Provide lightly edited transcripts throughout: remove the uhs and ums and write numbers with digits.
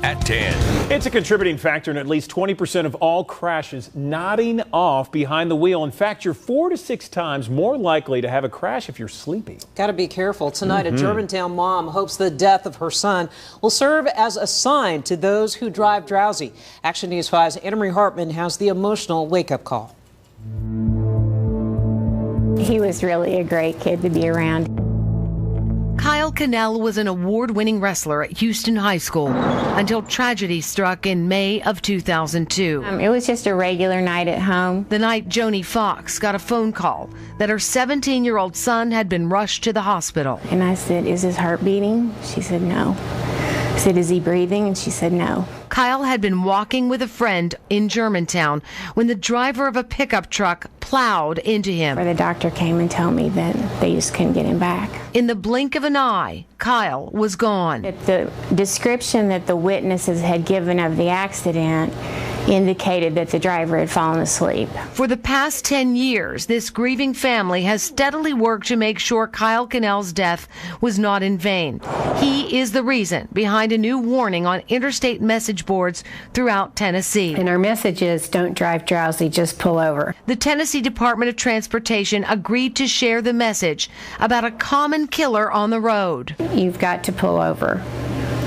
at 10. It's a contributing factor in at least 20% of all crashes, nodding off behind the wheel. In fact, you're 4 to 6 times more likely to have a crash if you're sleepy. Got to be careful. Tonight, a Germantown mom hopes the death of her son will serve as a sign to those who drive drowsy. Action News 5's Anna Marie Hartman has the emotional wake-up call. He was really a great kid to be around. Kyle Cannell was an award-winning wrestler at Houston High School until tragedy struck in May of 2002. It was just a regular night at home. The night Joni Fox got a phone call that her 17-year-old son had been rushed to the hospital. And I said, "Is his heart beating?" She said, "No." I said, "Is he breathing?" And she said, "No." Kyle had been walking with a friend in Germantown when the driver of a pickup truck plowed into him. The doctor came and told me that they just couldn't get him back. In the blink of an eye, Kyle was gone. The description that the witnesses had given of the accident indicated that the driver had fallen asleep. For the past 10 years, this grieving family has steadily worked to make sure Kyle Cannell's death was not in vain. He is the reason behind a new warning on interstate message boards throughout Tennessee. And our message is, don't drive drowsy, just pull over. The Tennessee Department of Transportation agreed to share the message about a common killer on the road. You've got to pull over,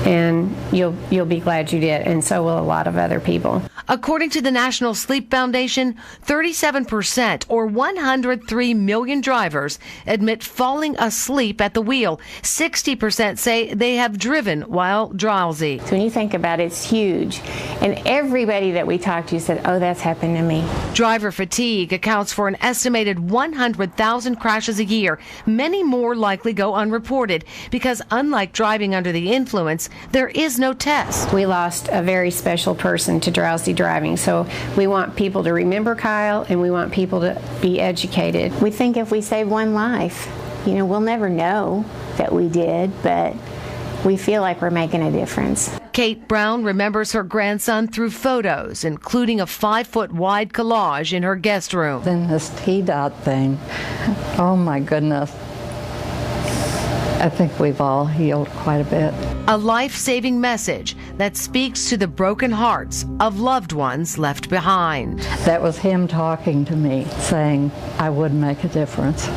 and you'll be glad you did, and so will a lot of other people. According to the National Sleep Foundation, 37% or 103 million drivers admit falling asleep at the wheel. 60% say they have driven while drowsy. So when you think about it, it's huge. And everybody that we talked to said, "Oh, that's happened to me." Driver fatigue accounts for an estimated 100,000 crashes a year. Many more likely go unreported because unlike driving under the influence, there is no test. We lost a very special person to drowsy driving, so we want people to remember Kyle, and we want people to be educated. We think if we save one life, we'll never know that we did, but we feel like we're making a difference. Kate Brown remembers her grandson through photos, including a 5-foot-wide collage in her guest room. Then this T-dot thing, oh my goodness. I think we've all healed quite a bit. A life-saving message that speaks to the broken hearts of loved ones left behind. That was him talking to me, saying I would make a difference.